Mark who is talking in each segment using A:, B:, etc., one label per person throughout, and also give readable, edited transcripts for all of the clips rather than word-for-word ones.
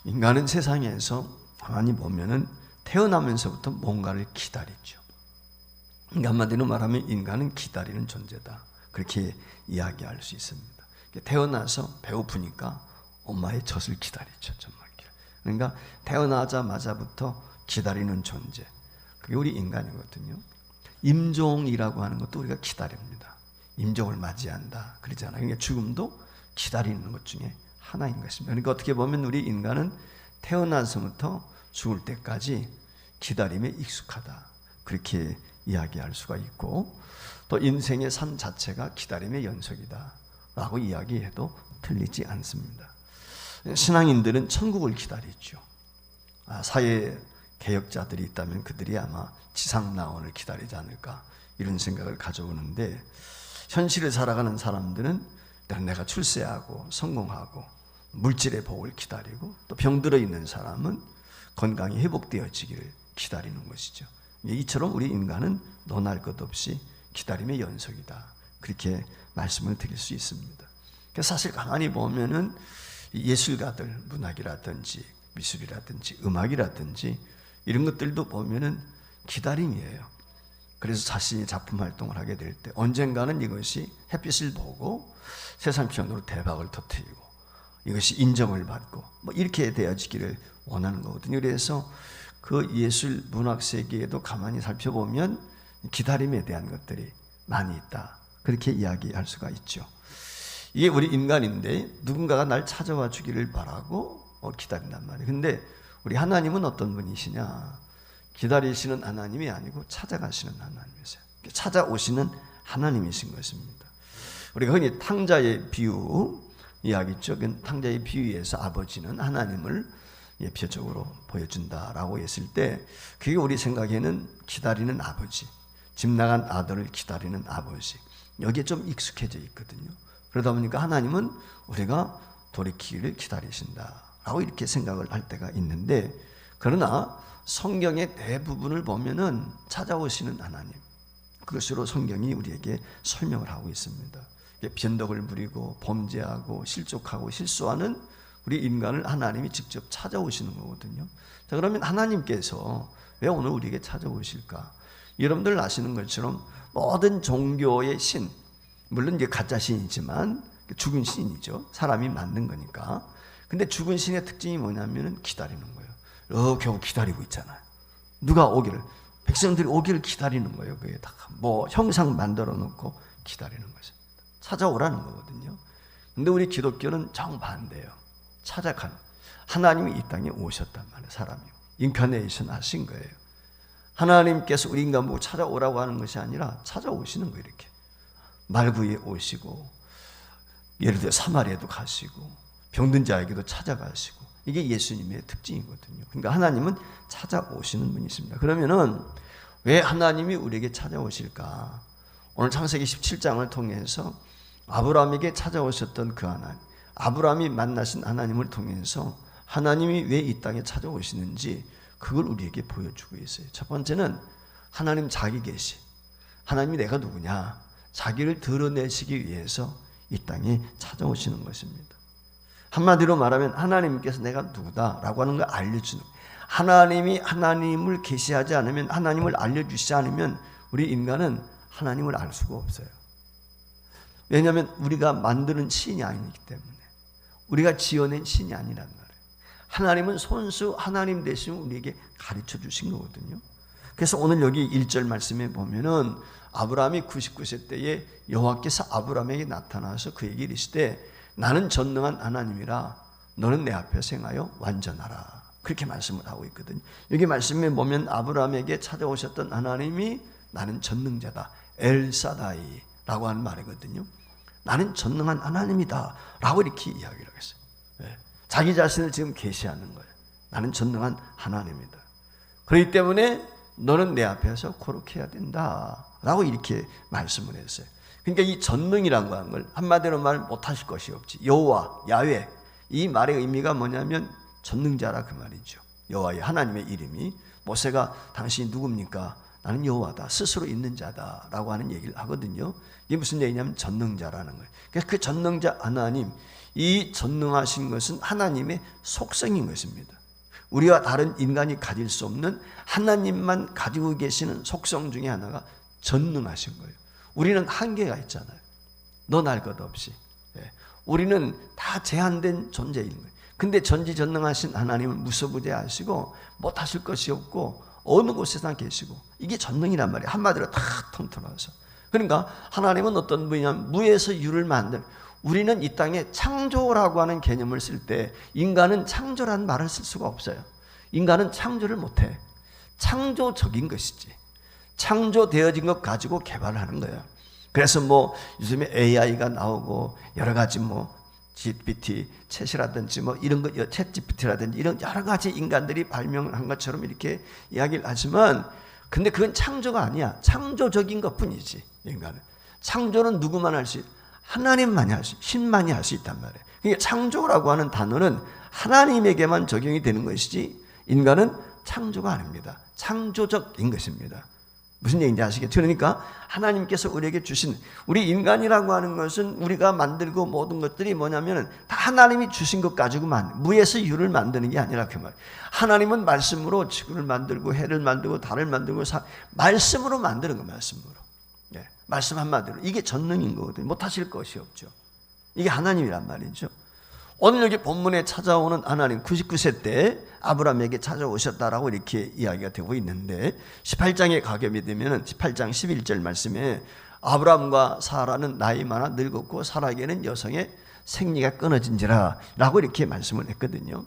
A: 인간은 세상에서 가만히 보면은 태어나면서부터 뭔가를 기다리죠. 그러니까 한마디로 말하면 인간은 기다리는 존재다. 그렇게 이야기할 수 있습니다. 태어나서 배고프니까 엄마의 젖을 기다리죠. 그러니까 태어나자마자부터 기다리는 존재. 그게 우리 인간이거든요. 임종이라고 하는 것도 우리가 기다립니다. 임종을 맞이한다 그러잖아요. 그러니까 죽음도 기다리는 것 중에 하나인 것입니다. 그러니까 어떻게 보면 우리 인간은 태어나서부터 죽을 때까지 기다림에 익숙하다. 그렇게 이야기할 수가 있고, 또 인생의 삶 자체가 기다림의 연속이다 라고 이야기해도 틀리지 않습니다. 신앙인들은 천국을 기다리죠. 사회 개혁자들이 있다면 그들이 아마 지상낙원을 기다리지 않을까 이런 생각을 가져오는데, 현실을 살아가는 사람들은 내가 출세하고 성공하고 물질의 복을 기다리고, 또 병들어 있는 사람은 건강이 회복되어지기를 기다리는 것이죠. 이처럼 우리 인간은 논할 것 없이 기다림의 연속이다. 그렇게 말씀을 드릴 수 있습니다. 사실 가만히 보면은 예술가들, 문학이라든지 미술이라든지 음악이라든지 이런 것들도 보면은 기다림이에요. 그래서 자신이 작품 활동을 하게 될 때 언젠가는 이것이 햇빛을 보고 세상 편으로 대박을 터뜨리고 이것이 인정을 받고 이렇게 되어지기를 원하는 거거든요. 그래서 그 예술 문학 세계에도 가만히 살펴보면 기다림에 대한 것들이 많이 있다. 그렇게 이야기할 수가 있죠. 이게 우리 인간인데 누군가가 날 찾아와 주기를 바라고 기다린단 말이에요. 근데 우리 하나님은 어떤 분이시냐? 기다리시는 하나님이 아니고 찾아가시는 하나님이세요. 찾아오시는 하나님이신 것입니다. 우리가 흔히 탕자의 비유 이야기죠. 탕자의 비유에서 아버지는 하나님을 예표적으로 보여준다라고 했을 때, 그게 우리 생각에는 기다리는 아버지, 집 나간 아들을 기다리는 아버지, 여기에 좀 익숙해져 있거든요. 그러다 보니까 하나님은 우리가 돌이키기를 기다리신다라고 이렇게 생각을 할 때가 있는데, 그러나 성경의 대부분을 보면은 찾아오시는 하나님, 그것으로 성경이 우리에게 설명을 하고 있습니다. 변덕을 부리고 범죄하고 실족하고 실수하는 우리 인간을 하나님이 직접 찾아오시는 거거든요. 자, 그러면 하나님께서 왜 오늘 우리에게 찾아오실까? 여러분들 아시는 것처럼 모든 종교의 신, 물론 이제 가짜 신이지만 죽은 신이죠. 사람이 만든 거니까. 근데 죽은 신의 특징이 뭐냐면은 기다리는 거예요. 겨우 기다리고 있잖아요. 누가 오기를, 백성들이 오기를 기다리는 거예요. 그게 다 뭐 형상 만들어 놓고 기다리는 것입니다. 찾아오라는 거거든요. 근데 우리 기독교는 정반대예요. 찾아가는, 하나님이 이 땅에 오셨단 말이에요. 사람이 인카네이션 하신 거예요. 하나님께서 우리 인간 보고 찾아오라고 하는 것이 아니라 찾아오시는 거예요. 이렇게 말구에 오시고, 예를 들어 사마리아도 가시고 병든 자에게도 찾아가시고, 이게 예수님의 특징이거든요. 그러니까 하나님은 찾아오시는 분이십니다. 그러면은 왜 하나님이 우리에게 찾아오실까? 오늘 창세기 17장을 통해서 아브라함에게 찾아오셨던 그 하나님, 아브라함이 만나신 하나님을 통해서 하나님이 왜 이 땅에 찾아오시는지 그걸 우리에게 보여주고 있어요. 첫 번째는 하나님 자기 계시, 하나님이 내가 누구냐, 자기를 드러내시기 위해서 이 땅에 찾아오시는 것입니다. 한마디로 말하면 하나님께서 내가 누구다라고 하는 걸 알려주는, 하나님이 하나님을 계시하지 않으면, 하나님을 알려주시지 않으면 우리 인간은 하나님을 알 수가 없어요. 왜냐하면 우리가 만드는 신이 아니기 때문에, 우리가 지어낸 신이 아니란 말이에요. 하나님은 손수 하나님 되시면 우리에게 가르쳐 주신 거거든요. 그래서 오늘 여기 1절 말씀에 보면은 아브라함이 99세 때에 여호와께서 아브라함에게 나타나서 그에게 이르시되 나는 전능한 하나님이라 너는 내 앞에서 행하여 완전하라. 그렇게 말씀을 하고 있거든요. 여기 말씀에 보면 아브라함에게 찾아오셨던 하나님이 나는 전능자다, 엘사다이라고 하는 말이거든요. 나는 전능한 하나님이다 라고 이렇게 이야기를 하겠어요. 자기 자신을 지금 계시하는 거예요. 나는 전능한 하나님이다. 그렇기 때문에 너는 내 앞에서 거룩해야 된다 라고 이렇게 말씀을 했어요. 그러니까 이 전능이라고 하는 걸 한마디로 말 못하실 것이 없지. 여호와, 야훼, 이 말의 의미가 뭐냐면 전능자라 그 말이죠. 여호와의 하나님의 이름이, 모세가 당신이 누굽니까? 나는 여호와다, 스스로 있는 자다 라고 하는 얘기를 하거든요. 이게 무슨 얘기냐면 전능자라는 거예요. 그래서 그 전능자 하나님, 이 전능하신 것은 하나님의 속성인 것입니다. 우리와 다른 인간이 가질 수 없는 하나님만 가지고 계시는 속성 중에 하나가 전능하신 거예요. 우리는 한계가 있잖아요. 너 날 것 없이. 우리는 다 제한된 존재인 거예요. 근데 전지전능하신 하나님은 무소부재하시고 못하실 것이 없고 어느 곳에나 계시고, 이게 전능이란 말이에요. 한마디로 다 통틀어서. 그러니까 하나님은 어떤 분이냐면 무에서 유를 만든, 우리는 이 땅에 창조라고 하는 개념을 쓸 때 인간은 창조라는 말을 쓸 수가 없어요. 인간은 창조를 못해. 창조적인 것이지. 창조되어진 것 가지고 개발을 하는 거예요. 그래서 뭐 요즘에 AI가 나오고 여러 가지 뭐 GPT, 챗이라든지 이런 거, 챗GPT라든지 이런 여러 가지 인간들이 발명한 것처럼 이렇게 이야기를 하지만, 근데 그건 창조가 아니야. 창조적인 것 뿐이지. 인간은 창조는 누구만 할 수 있어? 하나님만이 할 수, 신만이 할 수 있단 말이에요. 그러니까 창조라고 하는 단어는 하나님에게만 적용이 되는 것이지 인간은 창조가 아닙니다. 창조적인 것입니다. 무슨 얘기인지 아시겠죠? 그러니까 하나님께서 우리에게 주신, 우리 인간이라고 하는 것은 우리가 만들고 모든 것들이 뭐냐면 다 하나님이 주신 것 가지고만, 무에서 유를 만드는 게 아니라 그 말. 하나님은 말씀으로 지구를 만들고 해를 만들고 달을 만들고 말씀으로 만드는 거, 말씀으로. 네, 말씀 한마디로. 이게 전능인 거거든요. 못하실 것이 없죠. 이게 하나님이란 말이죠. 오늘 여기 본문에 찾아오는 하나님, 99세 때 아브라함에게 찾아오셨다라고 이렇게 이야기가 되고 있는데, 18장에 가게 되면 18장 11절 말씀에 아브라함과 사라는 나이 많아 늙었고 사라에게는 여성의 생리가 끊어진지라 라고 이렇게 말씀을 했거든요.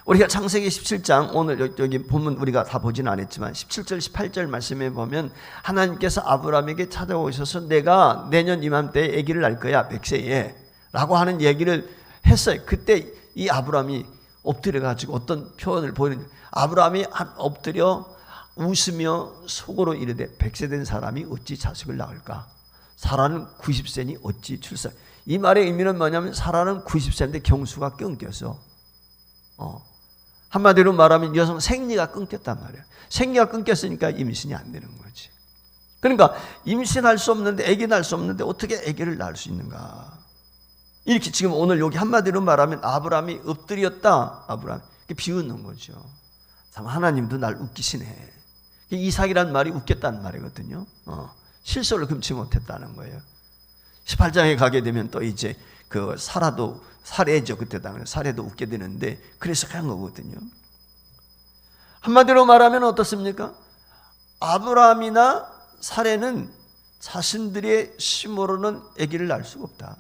A: 우리가 창세기 17장, 오늘 여기 본문 우리가 다 보지는 않았지만 17절 18절 말씀에 보면 하나님께서 아브라함에게 찾아오셔서 내가 내년 이맘때에 아기를 낳을 거야, 100세에 라고 하는 얘기를 했어요. 그때 이 아브라함이 엎드려 가지고 어떤 표현을 보이는, 아브라함이 엎드려 웃으며 속으로 이르되 100세 된 사람이 어찌 자식을 낳을까? 사라는 90세니 어찌 출산? 이 말의 의미는 뭐냐면 사라는 90세인데 경수가 끊겼어. 한마디로 말하면 여성 생리가 끊겼단 말이에요. 생리가 끊겼으니까 임신이 안 되는 거지. 그러니까 임신할 수 없는데, 아기 낳을 수 없는데 어떻게 아기를 낳을 수 있는가? 이렇게 지금 오늘 여기 한마디로 말하면 아브라함이 엎드렸다. 아브라함. 비웃는 거죠. 참 하나님도 날 웃기시네. 이삭이란 말이 웃겼다는 말이거든요. 실소를 금치 못했다는 거예요. 18장에 가게 되면 또 이제 그 사라도, 사례죠. 그때 당연히 사례도 웃게 되는데, 그래서 그런 거거든요. 한마디로 말하면 어떻습니까? 아브라함이나 사례는 자신들의 힘으로는 아기를 낳을 수가 없다.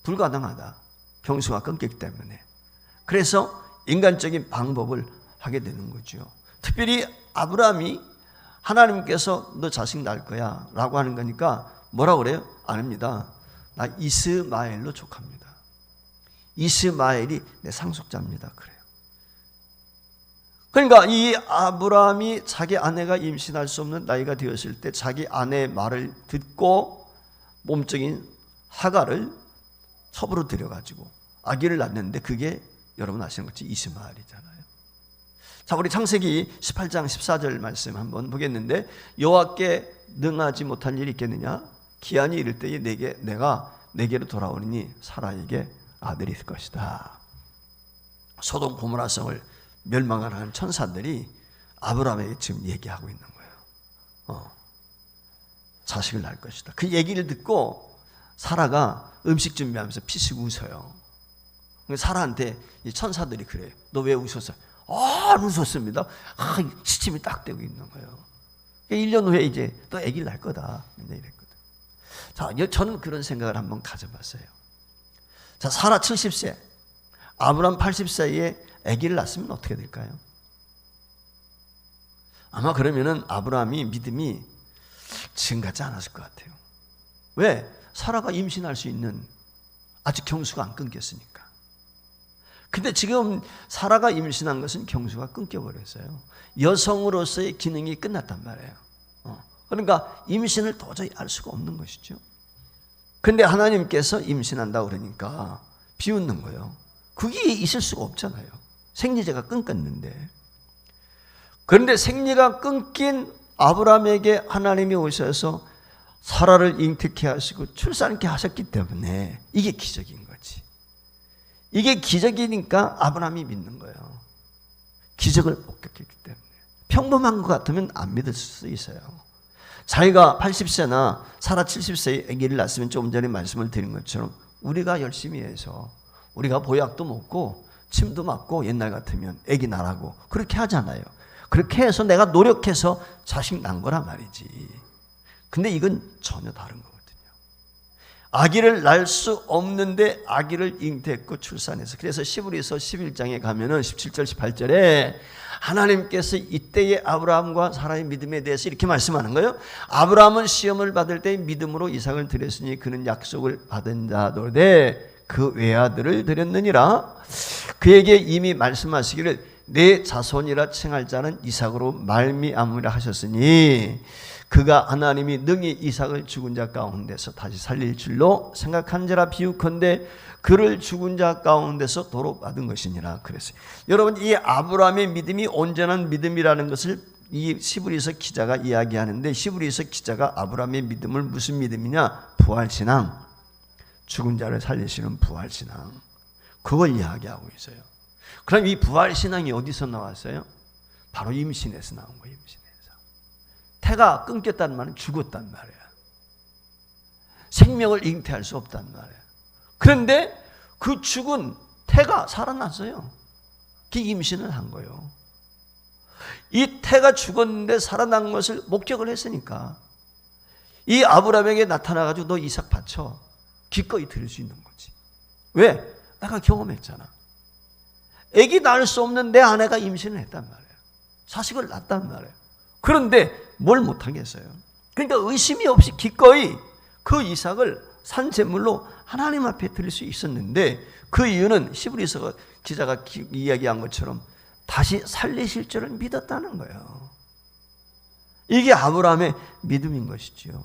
A: 불가능하다. 경수가 끊겼기 때문에. 그래서 인간적인 방법을 하게 되는 거죠. 특별히 아브라함이 하나님께서 너 자식 낳을 거야 라고 하는 거니까 뭐라고 그래요? 아닙니다. 나 이스마엘로 족합니다. 이스마엘이 내 상속자입니다. 그래요. 그러니까 이 아브라함이 자기 아내가 임신할 수 없는 나이가 되었을 때 자기 아내의 말을 듣고 몸적인 하가를 첩으로 들여가지고 아기를 낳는데, 그게 여러분 아시는 것처럼 이스마엘이잖아요. 자, 우리 창세기 18장 14절 말씀 한번 보겠는데, 여호와께 능하지 못한 일이 있겠느냐? 기한이 이를 때에 내가 내게로 돌아오니 사라에게 아들이 있을 것이다. 소돔 고모라성을 멸망하는 천사들이 아브라함에게 지금 얘기하고 있는 거예요. 자식을 낳을 것이다. 그 얘기를 듣고 사라가 음식 준비하면서 피식 웃어요. 사라한테 이 천사들이 그래요. 너 왜 웃었어요? 안 웃었습니다. 시침이 딱 되고 있는 거예요. 1년 후에 이제 너 아기를 낳을 거다. 이랬거든. 자, 저는 그런 생각을 한번 가져봤어요. 자, 사라 70세, 아브라함 80세에 아기를 낳았으면 어떻게 될까요? 아마 그러면은 아브라함이 믿음이 지금 같지 않았을 것 같아요. 왜? 사라가 임신할 수 있는, 아직 경수가 안 끊겼으니까. 근데 지금 사라가 임신한 것은 경수가 끊겨버렸어요. 여성으로서의 기능이 끝났단 말이에요. 그러니까 임신을 도저히 알 수가 없는 것이죠. 근데 하나님께서 임신한다고 그러니까 비웃는 거예요. 그게 있을 수가 없잖아요. 생리제가 끊겼는데. 그런데 생리가 끊긴 아브라함에게 하나님이 오셔서 사라를 잉태케 하시고 출산케 하셨기 때문에 이게 기적인 거지. 이게 기적이니까 아브라함이 믿는 거예요. 기적을 목격했기 때문에. 평범한 것 같으면 안 믿을 수 있어요. 자기가 80세나 사라 70세에 아기를 낳았으면 조금 전에 말씀을 드린 것처럼 우리가 열심히 해서 우리가 보약도 먹고 침도 맞고 옛날 같으면 아기 낳으라고 그렇게 하잖아요. 그렇게 해서 내가 노력해서 자식 낳은 거란 말이지. 근데 이건 전혀 다른 거거든요. 아기를 낳을 수 없는데 아기를 잉태했고 출산해서, 그래서 시브리서 11장에 가면은 17절 18절에 하나님께서 이때의 아브라함과 사라의 믿음에 대해서 이렇게 말씀하는 거예요. 아브라함은 시험을 받을 때 믿음으로 이삭을 드렸으니 그는 약속을 받은 자도되 그 외아들을 드렸느니라. 그에게 이미 말씀하시기를 내 자손이라 칭할 자는 이삭으로 말미암으라 하셨으니 그가 하나님이 능히 이삭을 죽은 자 가운데서 다시 살릴 줄로 생각한지라 비유컨대 그를 죽은 자 가운데서 도로 받은 것이니라 그랬어요. 여러분, 이 아브라함의 믿음이 온전한 믿음이라는 것을 이 시브리서 기자가 이야기하는데, 시브리서 기자가 아브라함의 믿음을 무슨 믿음이냐? 부활신앙, 죽은 자를 살리시는 부활신앙, 그걸 이야기하고 있어요. 그럼 이 부활신앙이 어디서 나왔어요? 바로 임신에서 나온 거예요. 임신에서. 태가 끊겼다는 말은 죽었단 말이야. 생명을 잉태할 수 없단 말이야. 그런데 그 죽은 태가 살아났어요. 그 임신을 한 거예요. 이 태가 죽었는데 살아난 것을 목격을 했으니까 이 아브라함에게 나타나가지고 너 이삭 바쳐 기꺼이 드릴 수 있는 거지. 왜? 내가 경험했잖아. 아기 낳을 수 없는 내 아내가 임신을 했단 말이에요. 자식을 낳았단 말이에요. 그런데 뭘 못하겠어요. 그러니까 의심이 없이 기꺼이 그 이삭을 산제물로 하나님 앞에 드릴 수 있었는데, 그 이유는 시브리서 기자가 이야기한 것처럼 다시 살리실 줄을 믿었다는 거예요. 이게 아브라함의 믿음인 것이지요.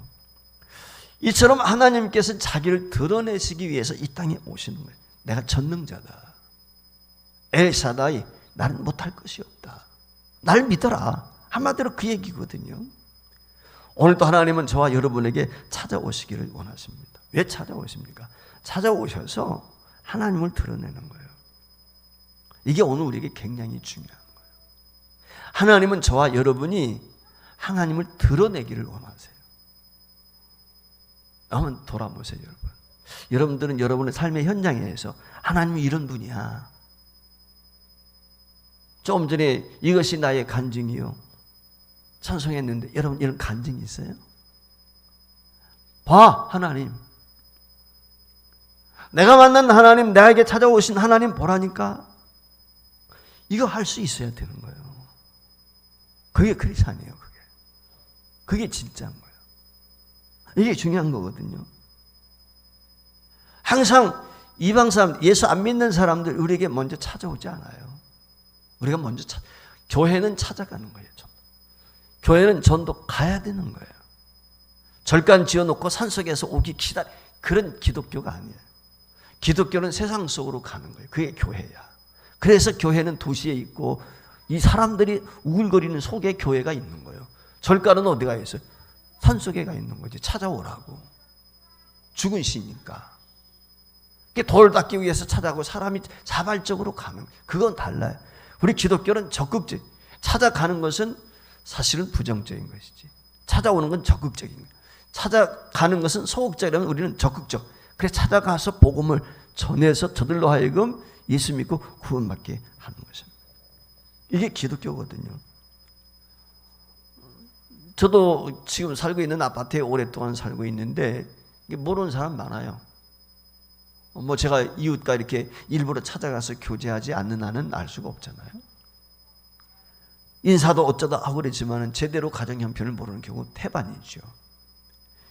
A: 이처럼 하나님께서 자기를 드러내시기 위해서 이 땅에 오시는 거예요. 내가 전능자다. 엘사다이, 나는 못할 것이 없다. 날 믿어라. 한마디로 그 얘기거든요. 오늘도 하나님은 저와 여러분에게 찾아오시기를 원하십니다. 왜 찾아오십니까? 찾아오셔서 하나님을 드러내는 거예요. 이게 오늘 우리에게 굉장히 중요한 거예요. 하나님은 저와 여러분이 하나님을 드러내기를 원하세요. 한번 돌아보세요, 여러분. 여러분들은 여러분의 삶의 현장에서 하나님이 이런 분이야. 조금 전에 이것이 나의 간증이요 찬송했는데, 여러분 이런 간증이 있어요? 봐, 하나님. 내가 만난 하나님, 나에게 찾아오신 하나님 보라니까. 이거 할 수 있어야 되는 거예요. 그게 크리스찬이에요. 그게 진짜인 거예요. 이게 중요한 거거든요. 항상 이방 사람, 예수 안 믿는 사람들 우리에게 먼저 찾아오지 않아요. 우리가 먼저 교회는 찾아가는 거예요. 교회는 전도 가야 되는 거예요. 절간 지어놓고 산속에서 오기 기다려, 그런 기독교가 아니에요. 기독교는 세상 속으로 가는 거예요. 그게 교회야. 그래서 교회는 도시에 있고 이 사람들이 우글거리는 속에 교회가 있는 거예요. 절간은 어디가 있어요? 산속에 가 있는 거지. 찾아오라고. 죽은 시니까. 돌 닦기 위해서 찾아가고 사람이 자발적으로 가는, 그건 달라요. 우리 기독교는 적극적, 찾아가는 것은 사실은 부정적인 것이지, 찾아오는 건 적극적인 거예요. 찾아가는 것은 소극적이라면 우리는 적극적. 그래서 찾아가서 복음을 전해서 저들로 하여금 예수 믿고 구원받게 하는 것입니다. 이게 기독교거든요. 저도 지금 살고 있는 아파트에 오랫동안 살고 있는데 모르는 사람 많아요. 제가 이웃과 이렇게 일부러 찾아가서 교제하지 않는 한은 알 수가 없잖아요. 인사도 어쩌다 하고 그랬지만 제대로 가정 형편을 모르는 경우 태반이죠.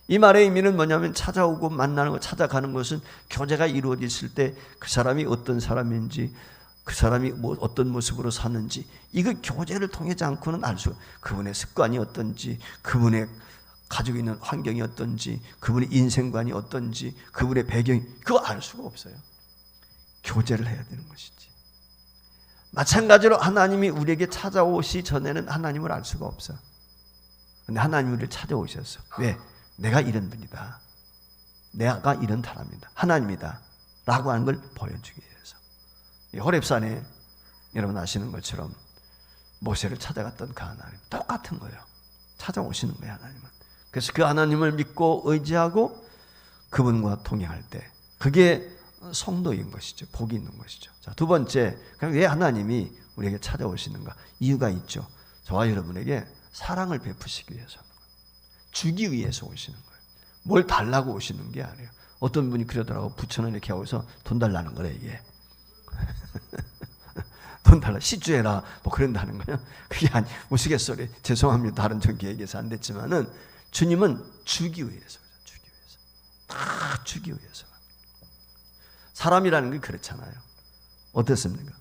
A: 이 말의 의미는 뭐냐면 찾아오고 만나는 것, 찾아가는 것은 교제가 이루어졌을 때 그 사람이 어떤 사람인지, 그 사람이 어떤 모습으로 사는지, 이거 교제를 통하지 않고는 알 수, 그분의 습관이 어떤지, 그분의 가지고 있는 환경이 어떤지, 그분의 인생관이 어떤지, 그분의 배경이, 그거 알 수가 없어요. 교제를 해야 되는 것이지. 마찬가지로 하나님이 우리에게 찾아오시 전에는 하나님을 알 수가 없어. 근데 하나님이 우리를 찾아오셨어. 왜? 내가 이런 분이다. 내가 이런 사람이다. 하나님이다. 라고 하는 걸 보여주기 위해서. 호렙산에 여러분 아시는 것처럼 모세를 찾아갔던 그 하나님 똑같은 거예요. 찾아오시는 거예요, 하나님은. 그래서 그 하나님을 믿고 의지하고 그분과 동행할 때 그게 성도인 것이죠. 복이 있는 것이죠. 자, 두 번째, 그럼 왜 하나님이 우리에게 찾아오시는가? 이유가 있죠. 저와 여러분에게 사랑을 베푸시기 위해서, 주기 위해서 오시는 거예요. 뭘 달라고 오시는 게 아니에요. 어떤 분이 그러더라고. 부처는 이렇게 하고서 돈 달라는 거래, 이게. 돈 달라, 시주해라, 뭐 그런다는 거예요. 그게 아니, 우스갯소리. 죄송합니다. 다른 전기 얘기해서 안 됐지만은, 주님은 주기 위해서, 주기 위해서. 다 주기 위해서. 사람이라는 게 그렇잖아요. 어떻습니까?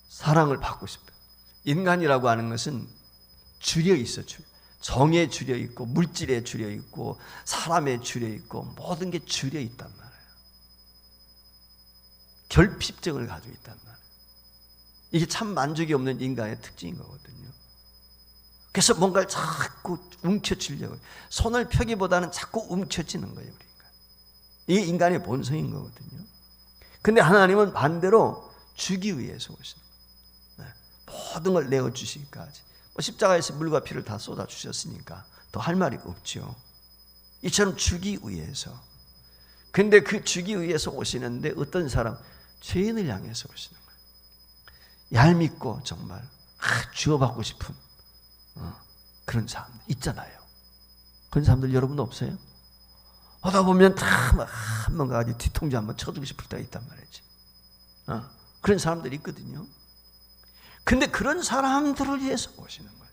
A: 사랑을 받고 싶어요. 인간이라고 하는 것은 줄여 있어, 정에 줄여 있고, 물질에 줄여 있고, 사람에 줄여 있고, 모든 게 줄여 있단 말이에요. 결핍증을 가지고 있단 말이에요. 이게 참 만족이 없는 인간의 특징인 거거든요. 그래서 뭔가를 자꾸 움켜쥐려고, 손을 펴기보다는 자꾸 움켜쥐는 거예요, 우리가. 이게 인간의 본성인 거거든요. 근데 하나님은 반대로 주기 위해서 오시는 거예요. 모든 걸 내어주시기까지. 십자가에서 물과 피를 다 쏟아주셨으니까 더 할 말이 없죠. 이처럼 주기 위해서. 근데 그 주기 위해서 오시는데 어떤 사람? 죄인을 향해서 오시는 거예요. 얄밉고 정말 주어받고 싶은 그런 사람들 있잖아요. 그런 사람들 여러분도 없어요? 하다 보면 다 한번 가가지고 뒤통수 한번 쳐주고 싶을 때가 있단 말이지. 그런 사람들이 있거든요. 근데 그런 사람들을 위해서 오시는 거예요.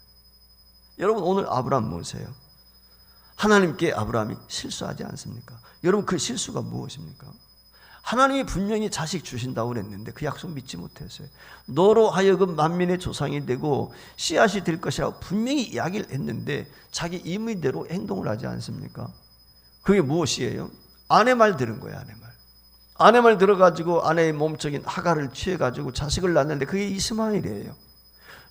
A: 여러분 오늘 아브라함 보세요. 하나님께 아브라함이 실수하지 않습니까? 여러분 그 실수가 무엇입니까? 하나님이 분명히 자식 주신다고 그랬는데 그 약속 믿지 못했어요. 너로 하여금 만민의 조상이 되고 씨앗이 될 것이라고 분명히 이야기를 했는데 자기 임의대로 행동을 하지 않습니까? 그게 무엇이에요? 아내 말 들은 거예요. 아내 말. 아내 말 들어가지고 아내의 몸적인 하가를 취해가지고 자식을 낳는데 그게 이스마엘이에요.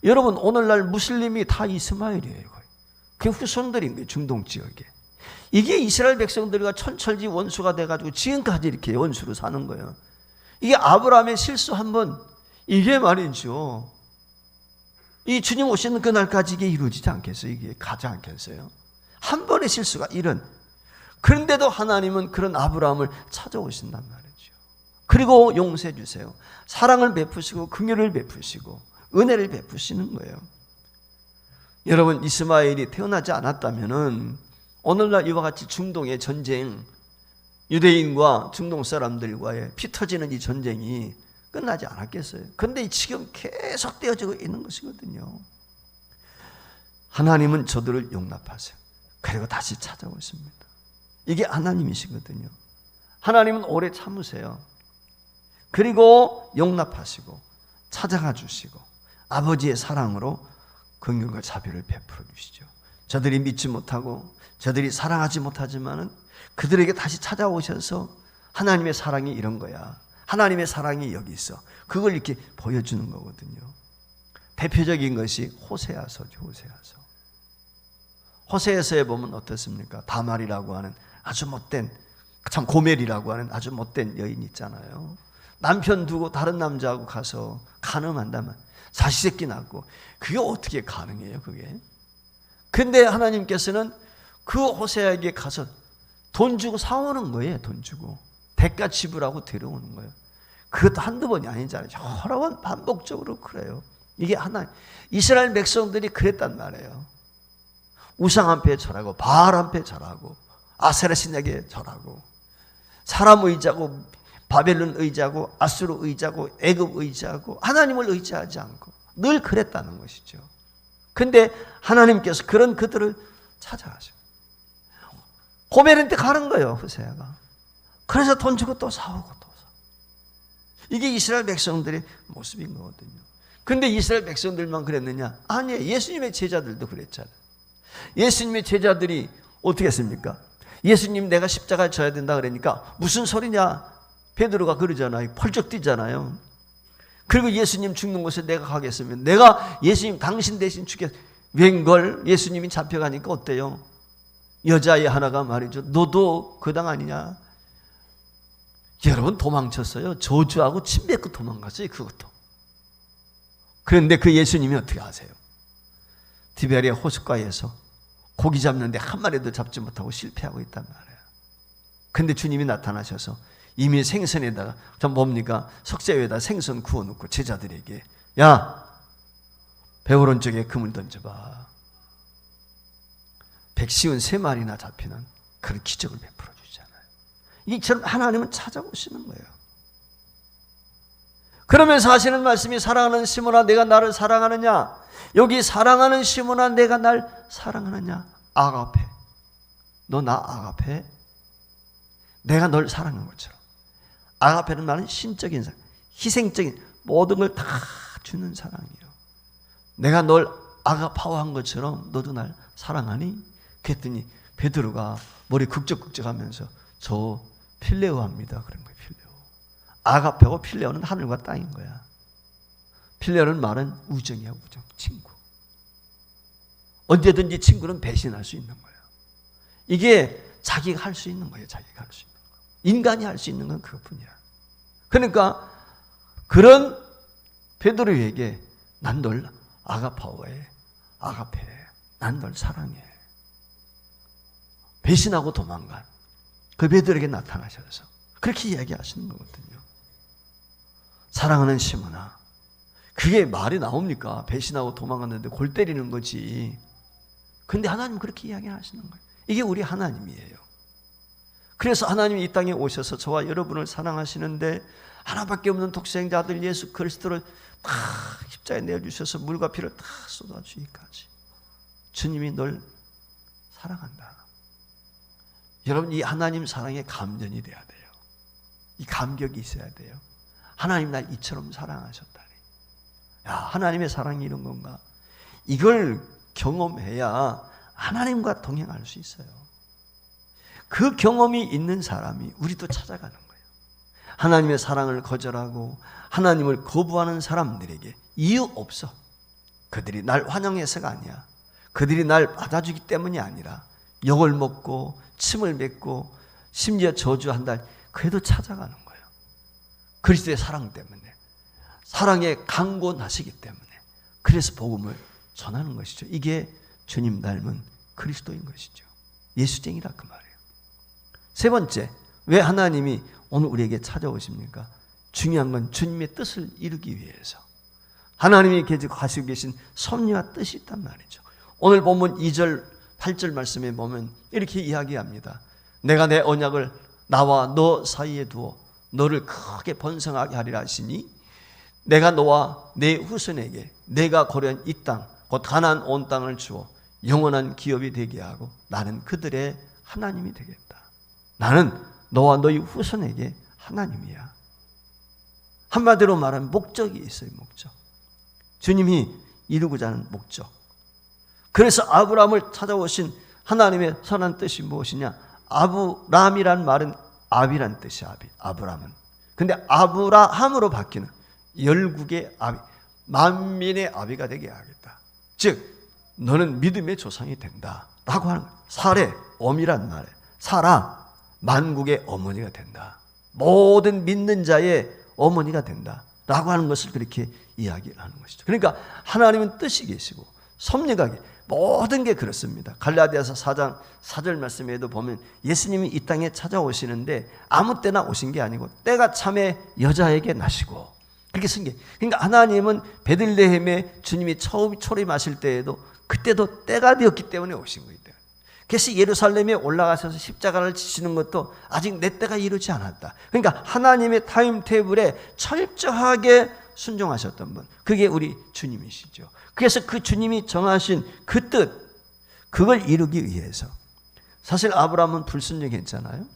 A: 여러분 오늘날 무슬림이 다 이스마엘이에요. 그게 후손들인 거예요. 중동 지역에. 이게 이스라엘 백성들과 천철지 원수가 돼가지고 지금까지 이렇게 원수로 사는 거예요. 이게 아브라함의 실수 한 번, 이게 말이죠. 이 주님 오시는 그날까지 이게 이루어지지 않겠어요? 이게 가지 않겠어요? 한 번의 실수가 이런. 그런데도 하나님은 그런 아브라함을 찾아오신단 말이죠. 그리고 용서해 주세요. 사랑을 베푸시고 긍휼을 베푸시고 은혜를 베푸시는 거예요. 여러분 이스마엘이 태어나지 않았다면은 오늘날 이와 같이 중동의 전쟁, 유대인과 중동 사람들과의 피 터지는 이 전쟁이 끝나지 않았겠어요. 그런데 지금 계속 되어지고 있는 것이거든요. 하나님은 저들을 용납하세요. 그리고 다시 찾아오십니다. 이게 하나님이시거든요. 하나님은 오래 참으세요. 그리고 용납하시고 찾아가 주시고 아버지의 사랑으로 긍휼과 자비를 베풀어 주시죠. 저들이 믿지 못하고 저들이 사랑하지 못하지만은 그들에게 다시 찾아오셔서 하나님의 사랑이 이런 거야. 하나님의 사랑이 여기 있어. 그걸 이렇게 보여주는 거거든요. 대표적인 것이 호세아서죠. 호세아서. 호세아서에 보면 어떻습니까? 다말이라고 하는 아주 못된, 참 고멜이라고 하는 아주 못된 여인 있잖아요. 남편 두고 다른 남자하고 가서 간음한다면 자식 새끼 낳고 그게 어떻게 가능해요? 그게. 근데 하나님께서는 그 호세아에게 가서 돈 주고 사오는 거예요. 돈 주고 대가 지불하고 데려오는 거예요. 그것도 한두 번이 아니잖아요. 여러 번 반복적으로 그래요. 이게 하나님, 이스라엘 백성들이 그랬단 말이에요. 우상 앞에 절하고 바알 앞에 절하고 아세라 신에게 절하고 사람 의지하고 바벨론 의지하고 아수르 의지하고 애굽 의지하고 하나님을 의지하지 않고 늘 그랬다는 것이죠. 근데 하나님께서 그런 그들을 찾아가죠. 고멜한테 가는 거예요. 호세아가. 그래서 돈 주고 또 사오고 또 사오고. 이게 이스라엘 백성들의 모습인 거거든요. 근데 이스라엘 백성들만 그랬느냐? 아니에요. 예수님의 제자들도 그랬잖아요. 예수님의 제자들이 어떻게 했습니까? 예수님 내가 십자가에 져야 된다 그러니까 무슨 소리냐? 베드로가 그러잖아요. 펄쩍 뛰잖아요. 그리고 예수님 죽는 곳에 내가 가겠으면 내가 예수님 당신 대신 죽겠. 웬걸 예수님이 잡혀가니까 어때요? 여자애 하나가 말이죠. 너도 그 당 아니냐? 여러분 도망쳤어요. 저주하고 침 뱉고 도망갔어요. 그것도. 그런데 그 예수님이 어떻게 하세요? 디베리아 호숫가에서 고기 잡는데 한 마리도 잡지 못하고 실패하고 있단 말이에요. 근데 주님이 나타나셔서 이미 생선에다가 좀 뭡니까? 석쇠 위에다 생선 구워놓고 제자들에게 야, 배 오른쪽에 금을 던져봐. 백시운 3마리나 잡히는 그런 기적을 베풀어 주잖아요. 이처럼 하나님은 찾아오시는 거예요. 그러면서 하시는 말씀이 사랑하는 시몬아 내가 나를 사랑하느냐? 여기 사랑하는 시몬아 내가 날 사랑하느냐? 아가페. 너 나 아가페? 내가 널 사랑하는 것처럼. 아가페는 말은 신적인 사랑, 희생적인 모든 걸 다 주는 사랑이에요. 내가 널 아가파워한 것처럼 너도 날 사랑하니? 그랬더니 베드로가 머리 극적극적하면서 저 필레오합니다. 그런 거예요. 필레오. 아가페고 필레오는 하늘과 땅인 거야. 필레오는 말은 우정이야. 우정. 친구. 언제든지 친구는 배신할 수 있는 거예요. 이게 자기가 할 수 있는 거예요. 자기가 할 수 있는 거. 인간이 할 수 있는 건 그것뿐이야. 그러니까 그런 베드로에게 난 널 아가파워해. 아가페. 난 널 사랑해. 배신하고 도망간 그 베드로에게 나타나셔서 그렇게 이야기하시는 거거든요. 사랑하는 시몬아. 그게 말이 나옵니까? 배신하고 도망갔는데 골 때리는 거지. 근데 하나님 그렇게 이야기하시는 거예요. 이게 우리 하나님이에요. 그래서 하나님이 이 땅에 오셔서 저와 여러분을 사랑하시는데 하나밖에 없는 독생자 아들 예수 그리스도를 다 십자가에 내어주셔서 물과 피를 다 쏟아주기까지 주님이 널 사랑한다. 여러분 이 하나님 사랑에 감전이 돼야 돼요. 이 감격이 있어야 돼요. 하나님 날 이처럼 사랑하셨다니. 야, 하나님의 사랑이 이런 건가? 이걸 경험해야 하나님과 동행할 수 있어요. 그 경험이 있는 사람이 우리도 찾아가는 거예요. 하나님의 사랑을 거절하고 하나님을 거부하는 사람들에게 이유 없어. 그들이 날 환영해서가 아니야. 그들이 날 받아주기 때문이 아니라 욕을 먹고 침을 뱉고 심지어 저주한다. 그래도 찾아가는 거예요. 그리스도의 사랑 때문에. 사랑에 강권하시기 때문에. 그래서 복음을 전하는 것이죠. 이게 주님 닮은 그리스도인 것이죠. 예수쟁이라 그 말이에요. 세 번째, 왜 하나님이 오늘 우리에게 찾아오십니까? 중요한 건 주님의 뜻을 이루기 위해서. 하나님이 가지고 계신 섭리와 뜻이 있단 말이죠. 오늘 본문 2절, 8절 말씀에 보면 이렇게 이야기합니다. 내가 내 언약을 나와 너 사이에 두어 너를 크게 번성하게 하리라 하시니 내가 너와 내 후손에게 내가 고려한 이 땅, 곧 가나안 온 땅을 주어 영원한 기업이 되게 하고 나는 그들의 하나님이 되겠다. 나는 너와 너희 후손에게 하나님이야. 한마디로 말하면 목적이 있어요. 목적. 주님이 이루고자 하는 목적. 그래서 아브라함을 찾아오신 하나님의 선한 뜻이 무엇이냐? 아브람이란 말은 아비란 뜻이야. 아브람은. 근데 아브라함으로 바뀌는 열국의 아비, 만민의 아비가 되게 하겠다. 즉 너는 믿음의 조상이 된다 라고 하는 거예요. 사레, 엄이란 말이에요. 사라, 만국의 어머니가 된다. 모든 믿는 자의 어머니가 된다 라고 하는 것을 그렇게 이야기를 하는 것이죠. 그러니까 하나님은 뜻이 계시고 섭리가 모든 게 그렇습니다. 갈라디아서 4장 4절 말씀에도 보면 예수님이 이 땅에 찾아오시는데 아무 때나 오신 게 아니고 때가 참에 여자에게 나시고 그렇게 쓴 게. 그러니까 하나님은 베들레헴에 주님이 처음 초림하실 때에도 그때도 때가 되었기 때문에 오신 거예요. 그래서 예루살렘에 올라가셔서 십자가를 지시는 것도 아직 내 때가 이르지 않았다. 그러니까 하나님의 타임테이블에 철저하게 순종하셨던 분, 그게 우리 주님이시죠. 그래서 그 주님이 정하신 그 뜻, 그걸 이루기 위해서 사실 아브라함은 불순종했잖아요.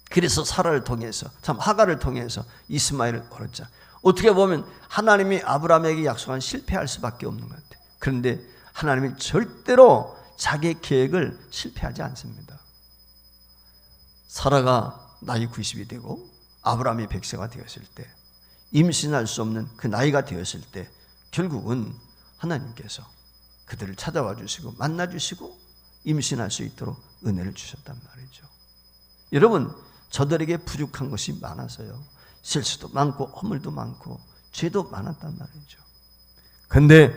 A: 그래서 사라를 통해서, 참 하가를 통해서 이스마엘을 얻었자. 어떻게 보면 하나님이 아브라함에게 약속한 실패할 수밖에 없는 것 같아요. 그런데 하나님이 절대로 자기의 계획을 실패하지 않습니다. 사라가 나이 90이 되고 아브라함이 100세가 되었을 때, 임신할 수 없는 그 나이가 되었을 때 결국은 하나님께서 그들을 찾아와 주시고 만나 주시고 임신할 수 있도록 은혜를 주셨단 말이죠. 여러분, 저들에게 부족한 것이 많아서요. 실수도 많고 허물도 많고 죄도 많았단 말이죠. 그런데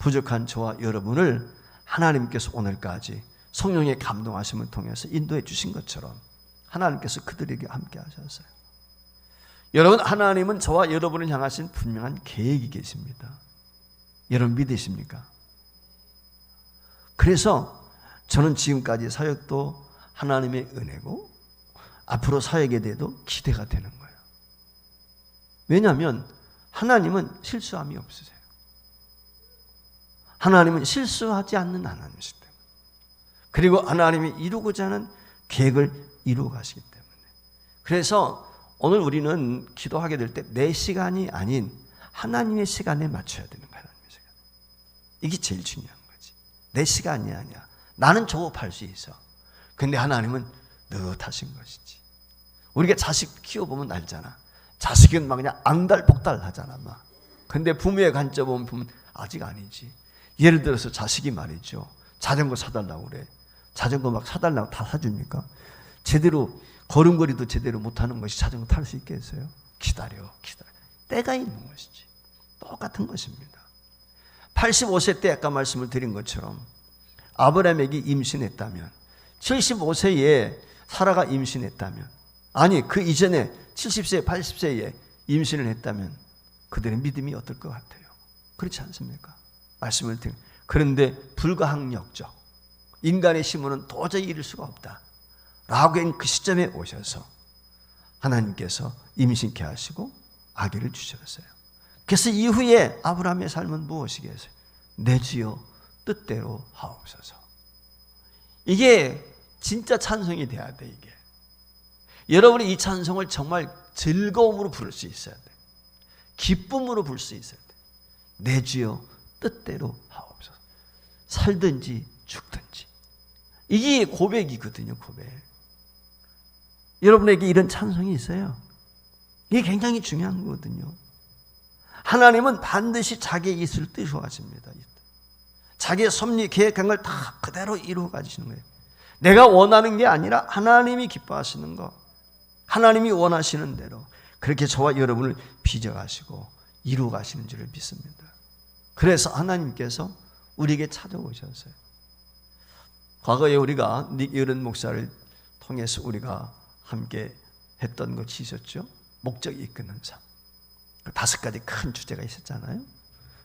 A: 부족한 저와 여러분을 하나님께서 오늘까지 성령의 감동하심을 통해서 인도해 주신 것처럼 하나님께서 그들에게 함께 하셨어요. 여러분, 하나님은 저와 여러분을 향하신 분명한 계획이 계십니다. 여러분 믿으십니까? 그래서 저는 지금까지 사역도 하나님의 은혜고 앞으로 사역에 대해도 기대가 되는 거예요. 왜냐하면 하나님은 실수함이 없으세요. 하나님은 실수하지 않는 하나님이시기 때문에, 그리고 하나님이 이루고자 하는 계획을 이루어 가시기 때문에, 그래서 오늘 우리는 기도하게 될 때 내 시간이 아닌 하나님의 시간에 맞춰야 되는 거예요. 하나님의 시간. 이게 제일 중요한 거지. 내 시간이 아니야. 나는 조급할 수 있어. 근데 하나님은 느긋하신 것이지. 우리가 자식 키워보면 알잖아. 자식은 막 그냥 앙달복달 하잖아 막. 근데 부모의 관점 보면 아직 아니지. 예를 들어서 자식이 말이죠, 자전거 사달라고 그래. 자전거 막 사달라고 다 사줍니까? 제대로 걸음걸이도 제대로 못하는 것이 자전거 탈 수 있겠어요? 기다려. 때가 있는 것이지. 똑같은 것입니다. 85세 때 아까 말씀을 드린 것처럼 아브라함에게 임신했다면, 75세에 사라가 임신했다면, 아니 그 이전에 70세 80세에 임신을 했다면 그들의 믿음이 어떨 것 같아요? 그렇지 않습니까? 말씀을 드린. 그런데 불가항력적 인간의 힘으로는 도저히 이룰 수가 없다 라고 한 그 시점에 오셔서 하나님께서 임신케 하시고 아기를 주셨어요. 그래서 이후에 아브라함의 삶은 무엇이겠어요? 내 주여 뜻대로 하옵소서. 이게 진짜 찬송이 돼야 돼. 이게 여러분이 이 찬송을 정말 즐거움으로 부를 수 있어야 돼. 기쁨으로 부를 수 있어야 돼. 내 주여 뜻대로 하옵소서. 살든지 죽든지. 이게 고백이거든요. 고백. 여러분에게 이런 찬송이 있어요. 이게 굉장히 중요한 거거든요. 하나님은 반드시 자기의 있을 뜻으로 하십니다. 자기의 섭리 계획한 걸 다 그대로 이루어 가시는 거예요. 내가 원하는 게 아니라 하나님이 기뻐하시는 거, 하나님이 원하시는 대로 그렇게 저와 여러분을 빚어가시고 이루어 가시는 줄을 믿습니다. 그래서 하나님께서 우리에게 찾아오셨어요. 과거에 우리가 닉 여른 목사를 통해서 우리가 함께 했던 것이 있었죠. 목적이 이끄는 삶. 5가지 큰 주제가 있었잖아요.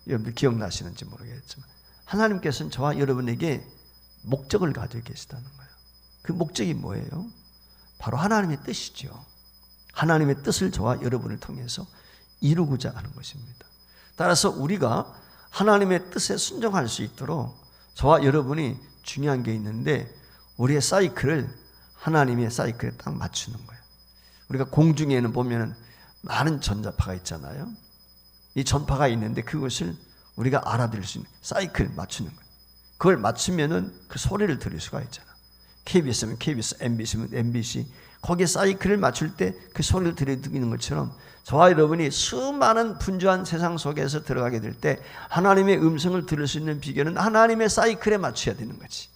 A: 여러분들 기억나시는지 모르겠지만 하나님께서는 저와 여러분에게 목적을 가지고 계시다는 거예요. 그 목적이 뭐예요? 바로 하나님의 뜻이죠. 하나님의 뜻을 저와 여러분을 통해서 이루고자 하는 것입니다. 따라서 우리가 하나님의 뜻에 순종할 수 있도록 저와 여러분이 중요한 게 있는데, 우리의 사이클을 하나님의 사이클에 딱 맞추는 거예요. 우리가 공중에는 보면 많은 전자파가 있잖아요. 이 전파가 있는데 그것을 우리가 알아들을 수 있는 사이클 맞추는 거예요. 그걸 맞추면은 그 소리를 들을 수가 있잖아. KBS면 KBS, MBC면 MBC. 거기에 사이클을 맞출 때 그 소리를 들리는 것처럼 저와 여러분이 수많은 분주한 세상 속에서 들어가게 될 때 하나님의 음성을 들을 수 있는 비결은 하나님의 사이클에 맞춰야 되는 거지.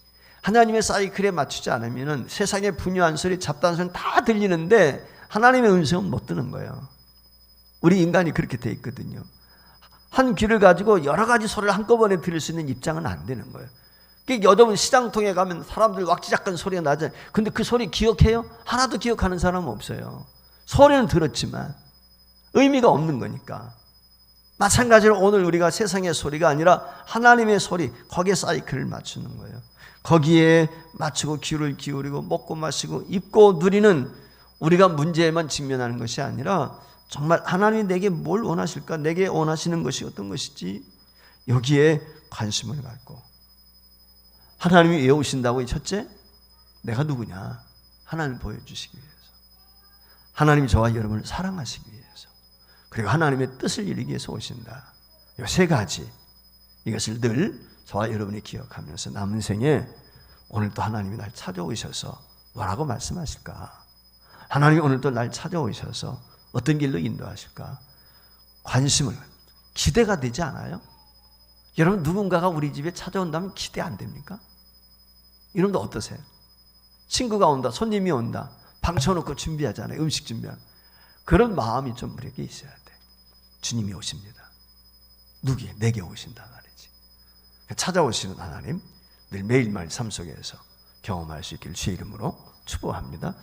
A: 하나님의 사이클에 맞추지 않으면 세상의 분유한 소리, 잡다한 소리 다 들리는데 하나님의 음성은 못 듣는 거예요. 우리 인간이 그렇게 돼 있거든요. 한 귀를 가지고 여러 가지 소리를 한꺼번에 들을 수 있는 입장은 안 되는 거예요. 여러분 시장통에 가면 사람들 왁지작한 소리가 나잖아요. 근데 그 소리 기억해요? 하나도 기억하는 사람은 없어요. 소리는 들었지만 의미가 없는 거니까. 마찬가지로 오늘 우리가 세상의 소리가 아니라 하나님의 소리, 거기에 사이클을 맞추는 거예요. 거기에 맞추고 귀를 기울이고 먹고 마시고 입고 누리는 우리가 문제에만 직면하는 것이 아니라 정말 하나님이 내게 뭘 원하실까? 내게 원하시는 것이 어떤 것이지? 여기에 관심을 갖고 하나님이 왜 오신다고? 첫째, 내가 누구냐? 하나님을 보여주시기 위해서, 하나님이 저와 여러분을 사랑하시기 위해서, 그리고 하나님의 뜻을 이루기 위해서 오신다. 이 3가지, 이것을 늘 저와 여러분이 기억하면서 남은 생에 오늘도 하나님이 날 찾아오셔서 뭐라고 말씀하실까? 하나님이 오늘도 날 찾아오셔서 어떤 길로 인도하실까? 관심을, 기대가 되지 않아요? 여러분 누군가가 우리 집에 찾아온다면 기대 안 됩니까? 여러분도 어떠세요? 친구가 온다, 손님이 온다, 방 쳐놓고 준비하잖아요. 음식 준비하는. 그런 마음이 좀 우리에게 있어야 돼. 주님이 오십니다. 누구에? 내게 오신다 말이지. 찾아오시는 하나님 늘 매일매일 삶 속에서 경험할 수 있기를 주의 이름으로 축복합니다.